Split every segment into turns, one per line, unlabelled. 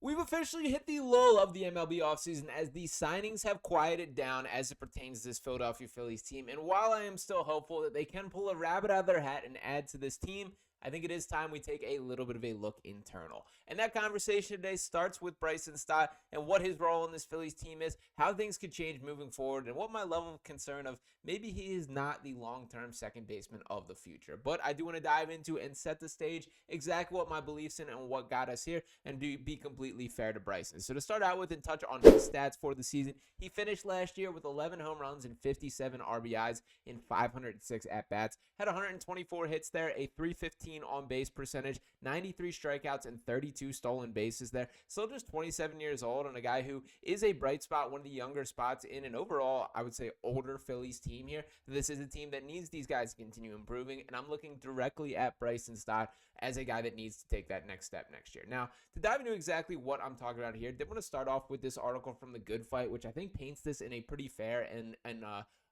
We've officially hit the lull of the MLB offseason as the signings have quieted down as it pertains to this Philadelphia Phillies team. And while I am still hopeful that they can pull a rabbit out of their hat and add to this team, I think it is time we take a little bit of a look internal. And that conversation today starts with Bryson Stott and what his role in this Phillies team is, how things could change moving forward, and what my level of concern of maybe he is not the long-term second baseman of the future. But I do want to dive into and set the stage exactly what my beliefs in and what got us here, and be completely fair to Bryson. So to start out with and touch on his stats for the season, he finished last year with 11 home runs and 57 RBIs in 506 at-bats, had 124 hits there, a 315 on base percentage, 93 strikeouts, and 32 stolen bases there. Still just 27 years old, and a guy who is a bright spot, one of the younger spots in an overall, I would say, older Phillies team here. This is a team that needs these guys to continue improving, and I'm looking directly at Bryson Stott as a guy that needs to take that next step next year. Now, to dive into exactly what I'm talking about here, I did want to start off with this article from The Good Fight, which I think paints this in a pretty fair and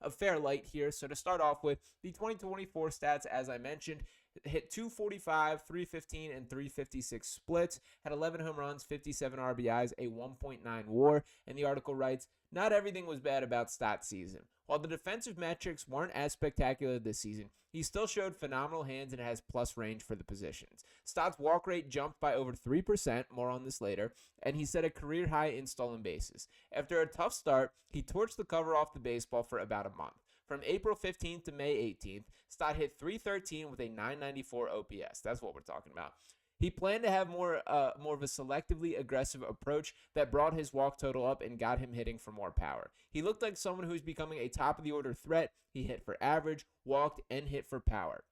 a fair light here. So to start off with, the 2024 stats, as I mentioned, hit 245, 315, and 356 splits, had 11 home runs, 57 RBIs, a 1.9 WAR, and the article writes, "Not everything was bad about Stott's season. While the defensive metrics weren't as spectacular this season, he still showed phenomenal hands and has plus range for the positions. Stott's walk rate jumped by over 3%, more on this later, and he set a career high in stolen bases. After a tough start, he torched the cover off the baseball for about a month. From April 15th to May 18th, Stott hit 313 with a 994 OPS. That's what we're talking about. He planned to have more of a selectively aggressive approach that brought his walk total up and got him hitting for more power. He looked like someone who's becoming a top-of-the-order threat. He hit for average, walked, and hit for power.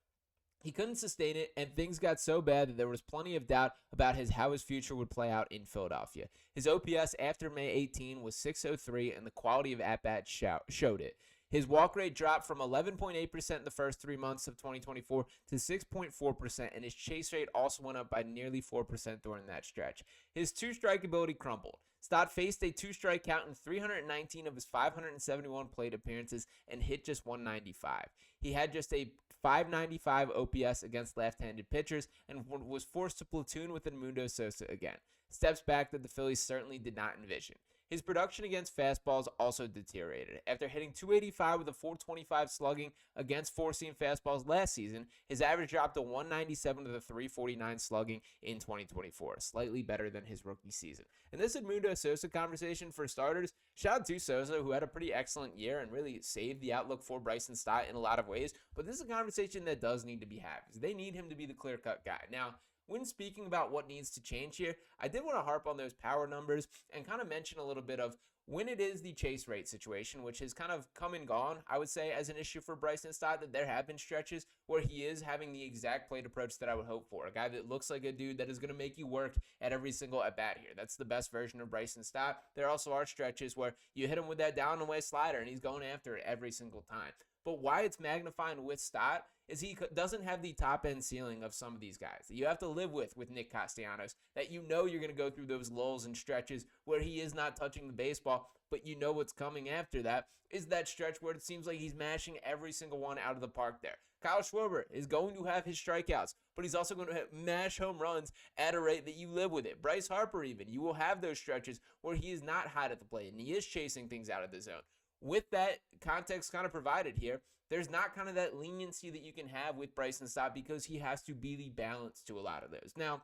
He couldn't sustain it, and things got so bad that there was plenty of doubt about how his future would play out in Philadelphia. His OPS after May 18 was 603, and the quality of at-bats showed it. His walk rate dropped from 11.8% in the first 3 months of 2024 to 6.4%, and his chase rate also went up by nearly 4% during that stretch. His two-strike ability crumbled. Stott faced a two-strike count in 319 of his 571 plate appearances and hit just 195. He had just a 595 OPS against left-handed pitchers and was forced to platoon with Realmuto Sosa again. Steps back that the Phillies certainly did not envision. His production against fastballs also deteriorated. After hitting 285 with a 425 slugging against four-seam fastballs last season, his average dropped to 197 with a 349 slugging in 2024, slightly better than his rookie season. And this Realmuto Sosa conversation, for starters, shout out to Sosa, who had a pretty excellent year and really saved the outlook for Bryson Stott in a lot of ways. But this is a conversation that does need to be had, because they need him to be the clear-cut guy. Now, when speaking about what needs to change here, I did want to harp on those power numbers and kind of mention a little bit of when it is the chase rate situation, which has kind of come and gone, I would say, as an issue for Bryson Stott, that there have been stretches where he is having the exact plate approach that I would hope for. A guy that looks like a dude that is going to make you work at every single at-bat here. That's the best version of Bryson Stott. There also are stretches where you hit him with that down and away slider and he's going after it every single time. But why it's magnifying with Stott is he doesn't have the top-end ceiling of some of these guys that you have to live with Nick Castellanos, that you know you're going to go through those lulls and stretches where he is not touching the baseball, but you know what's coming after that is that stretch where it seems like he's mashing every single one out of the park there. Kyle Schwarber is going to have his strikeouts, but he's also going to mash home runs at a rate that you live with it. Bryce Harper even, you will have those stretches where he is not hot at the plate and he is chasing things out of the zone. With that context kind of provided here, there's not kind of that leniency that you can have with Bryson Stott because he has to be the balance to a lot of those. Now,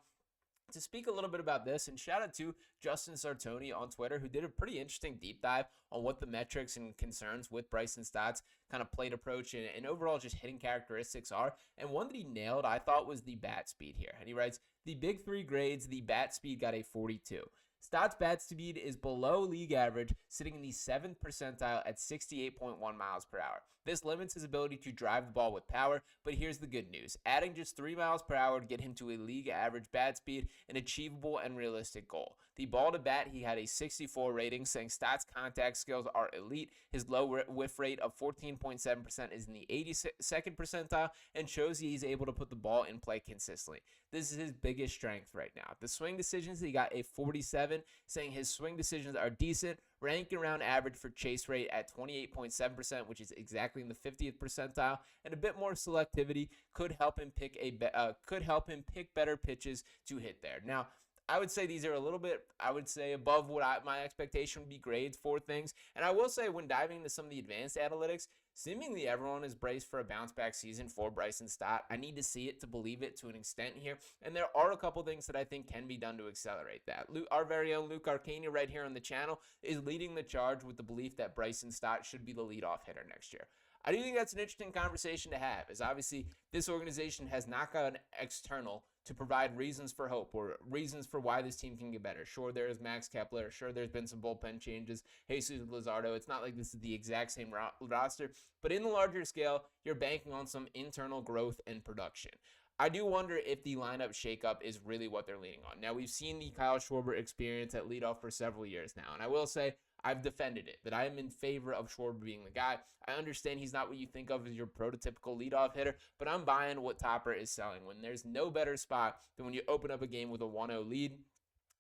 to speak a little bit about this, and shout out to Justin Sarton on Twitter, who did a pretty interesting deep dive on what the metrics and concerns with Bryson Stott's kind of plate approach and overall just hitting characteristics are. And one that he nailed, I thought, was the bat speed here. And he writes, the big three grades, the bat speed got a 42. Stott's bat speed is below league average, sitting in the 7th percentile at 68.1 miles per hour. This limits his ability to drive the ball with power, but here's the good news. Adding just 3 miles per hour to get him to a league average bat speed, an achievable and realistic goal. The ball to bat, he had a 64 rating, saying Stott's contact skills are elite. His low whiff rate of 14.7% is in the 82nd percentile and shows he's able to put the ball in play consistently. This is his biggest strength right now. The swing decisions, he got a 47, saying his swing decisions are decent, ranking around average for chase rate at 28.7%, which is exactly in the 50th percentile, and a bit more selectivity could help him pick better pitches to hit there. Now, I would say these are a little bit, I would say, above what my expectation would be grades for things. And I will say, when diving into some of the advanced analytics, seemingly everyone is braced for a bounce back season for Bryson Stott. I need to see it to believe it to an extent here. And there are a couple things that I think can be done to accelerate that. Our very own Luke Arcania right here on the channel is leading the charge with the belief that Bryson Stott should be the leadoff hitter next year. I do think that's an interesting conversation to have, as obviously this organization has not got an external to provide reasons for hope or reasons for why this team can get better. Sure, there's Max Kepler. Sure, there's been some bullpen changes. Jesus Luzardo. It's not like this is the exact same roster, but in the larger scale, you're banking on some internal growth and production. I do wonder if the lineup shakeup is really what they're leaning on. Now, we've seen the Kyle Schwarber experience at leadoff for several years now, and I will say I've defended it, that I am in favor of Schwarber being the guy. I understand he's not what you think of as your prototypical leadoff hitter, but I'm buying what Topper is selling when there's no better spot than when you open up a game with a 1-0 lead.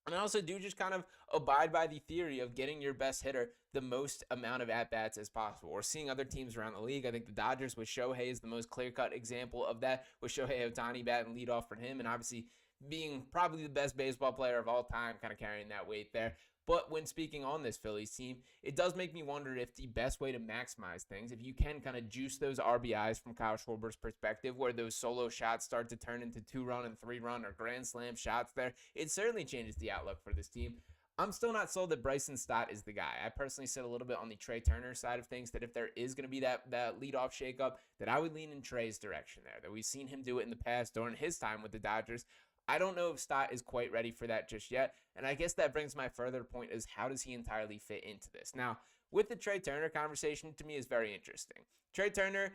And I also do just kind of abide by the theory of getting your best hitter the most amount of at-bats as possible. Or seeing other teams around the league. I think the Dodgers with Shohei is the most clear-cut example of that, with Shohei Ohtani batting leadoff for him, and obviously being probably the best baseball player of all time, kind of carrying that weight there. But when speaking on this Phillies team, it does make me wonder if the best way to maximize things, if you can kind of juice those RBIs from Kyle Schwarber's perspective, where those solo shots start to turn into 2-run and 3-run or grand slam shots there, it certainly changes the outlook for this team. I'm still not sold that Bryson Stott is the guy. I personally said a little bit on the Trey Turner side of things that if there is going to be that leadoff shakeup, that I would lean in Trey's direction there, that we've seen him do it in the past during his time with the Dodgers. I don't know if Stott is quite ready for that just yet, and I guess that brings my further point is how does he entirely fit into this? Now, with the Trey Turner conversation, to me is very interesting. Trey Turner,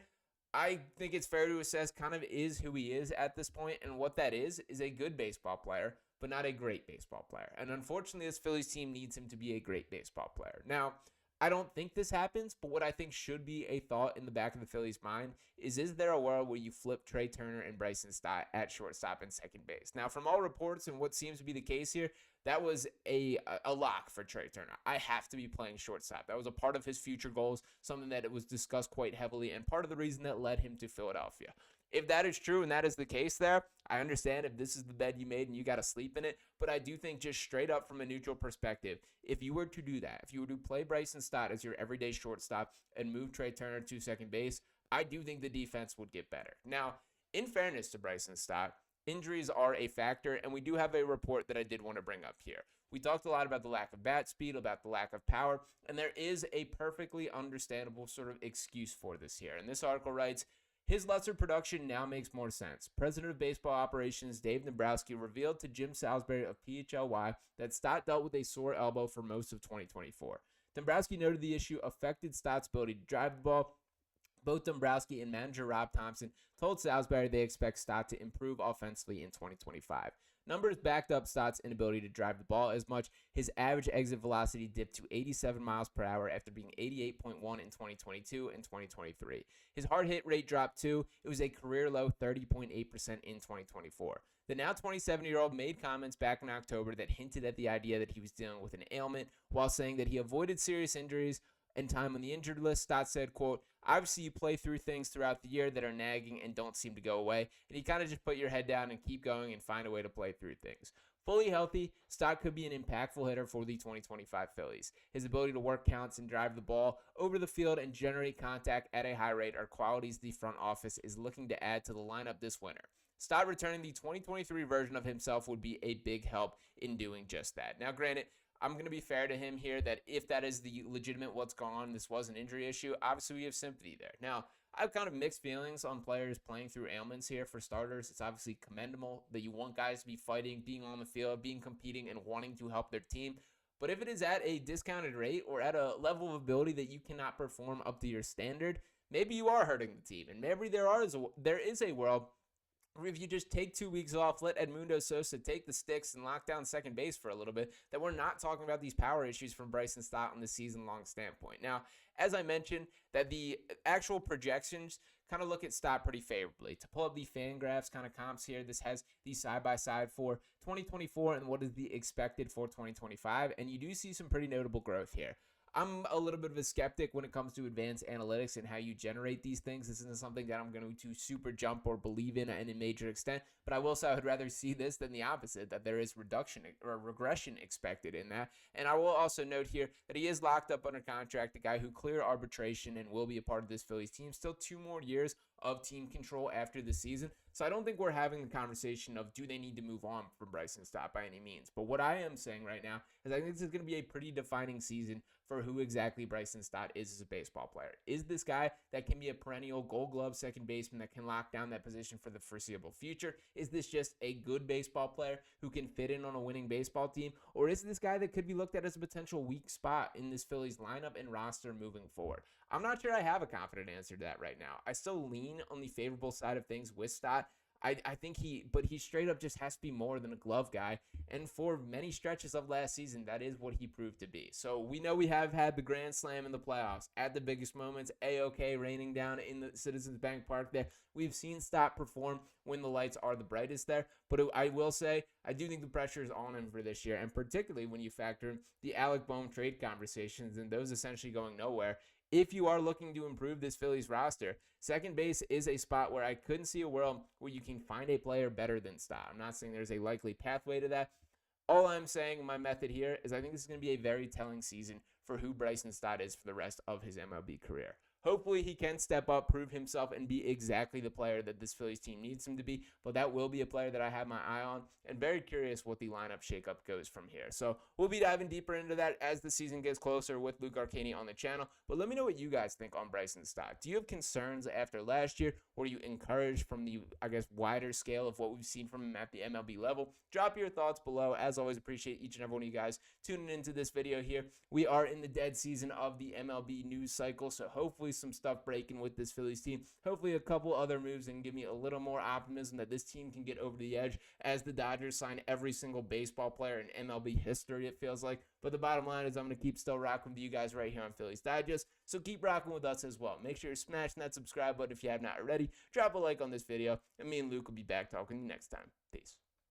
I think it's fair to assess, kind of is who he is at this point, and what that is a good baseball player, but not a great baseball player. And unfortunately, this Phillies team needs him to be a great baseball player. Now, I don't think this happens, but what I think should be a thought in the back of the Phillies' mind is there a world where you flip Trey Turner and Bryson Stott at shortstop and second base? Now, from all reports and what seems to be the case here, that was a lock for Trey Turner. I have to be playing shortstop. That was a part of his future goals, something that it was discussed quite heavily, and part of the reason that led him to Philadelphia. If that is true and that is the case there, I understand if this is the bed you made and you got to sleep in it. But I do think just straight up from a neutral perspective, if you were to do that, if you were to play Bryson Stott as your everyday shortstop and move Trey Turner to second base, I do think the defense would get better. Now, in fairness to Bryson Stott, injuries are a factor, and we do have a report that I did want to bring up here. We talked a lot about the lack of bat speed, about the lack of power, and there is a perfectly understandable sort of excuse for this here. And this article writes, his lesser production now makes more sense. President of Baseball Operations Dave Dombrowski revealed to Jim Salisbury of PHLY that Stott dealt with a sore elbow for most of 2024. Dombrowski noted the issue affected Stott's ability to drive the ball. Both Dombrowski and manager Rob Thomson told Salisbury they expect Stott to improve offensively in 2025. Numbers backed up Stott's inability to drive the ball as much. His average exit velocity dipped to 87 miles per hour after being 88.1 in 2022 and 2023. His hard hit rate dropped too. It was a career low 30.8% in 2024. The now 27-year-old made comments back in October that hinted at the idea that he was dealing with an ailment, while saying that he avoided serious injuries and time on the injured list. Stott said, quote, obviously you play through things throughout the year that are nagging and don't seem to go away, and you kind of just put your head down and keep going and find a way to play through things. Fully healthy, Stott could be an impactful hitter for the 2025 Phillies. His ability to work counts and drive the ball over the field and generate contact at a high rate are qualities the front office is looking to add to the lineup this winter. Stott returning the 2023 version of himself would be a big help in doing just that. Now, granted, I'm going to be fair to him here that if that is the legitimate what's going on, this was an injury issue, obviously we have sympathy there. Now, I have kind of mixed feelings on players playing through ailments here. For starters, it's obviously commendable that you want guys to be fighting, being on the field, being competing, and wanting to help their team. But if it is at a discounted rate or at a level of ability that you cannot perform up to your standard, maybe you are hurting the team. And maybe there is a world if you just take 2 weeks off, let Edmundo Sosa take the sticks and lock down second base for a little bit, that we're not talking about these power issues from Bryson Stott on the season-long standpoint. Now, as I mentioned, that the actual projections kind of look at Stott pretty favorably. To pull up the Fangraphs kind of comps here, this has the side-by-side for 2024 and what is the expected for 2025, and you do see some pretty notable growth here. I'm a little bit of a skeptic when it comes to advanced analytics and how you generate these things. This isn't something that I'm going to super jump or believe in a major extent, but I will say I would rather see this than the opposite, that there is reduction or regression expected in that. And I will also note here that he is locked up under contract, a guy who cleared arbitration and will be a part of this Phillies team. Still 2 more years of team control after the season. So I don't think we're having the conversation of do they need to move on from Bryson Stott by any means. But what I am saying right now is I think this is going to be a pretty defining season for who exactly Bryson Stott is as a baseball player. Is this guy that can be a perennial Gold Glove second baseman that can lock down that position for the foreseeable future? Is this just a good baseball player who can fit in on a winning baseball team? Or is this guy that could be looked at as a potential weak spot in this Phillies lineup and roster moving forward? I'm not sure I have a confident answer to that right now. I still lean on the favorable side of things with Stott. I think he straight up just has to be more than a glove guy. And for many stretches of last season, that is what he proved to be. So we know we have had the grand slam in the playoffs at the biggest moments, A-OK raining down in the Citizens Bank Park there. We've seen Stott perform when the lights are the brightest there. But I will say, I do think the pressure is on him for this year. And particularly when you factor in the Alec Bohm trade conversations and those essentially going nowhere. If you are looking to improve this Phillies roster, second base is a spot where I couldn't see a world where you can find a player better than Stott. I'm not saying there's a likely pathway to that. All I'm saying, my method here, is I think this is going to be a very telling season for who Bryson Stott is for the rest of his MLB career. Hopefully he can step up, prove himself, and be exactly the player that this Phillies team needs him to be. But that will be a player that I have my eye on, and very curious what the lineup shakeup goes from here. So we'll be diving deeper into that as the season gets closer with Luke Arcani on the channel. But let me know what you guys think on Bryson Stott. Do you have concerns after last year? Were you encouraged from the, wider scale of what we've seen from him at the MLB level? Drop your thoughts below. As always, appreciate each and every one of you guys tuning into this video here. We are in the dead season of the MLB news cycle, so hopefully some stuff breaking with this Phillies team. Hopefully a couple other moves and give me a little more optimism that this team can get over the edge as the Dodgers sign every single baseball player in MLB history, it feels like. But the bottom line is I'm going to keep still rocking with you guys right here on Phillies Digest, so keep rocking with us as well. Make sure you're smashing that subscribe button if you have not already. Drop a like on this video, and me and Luke will be back talking to you next time. Peace.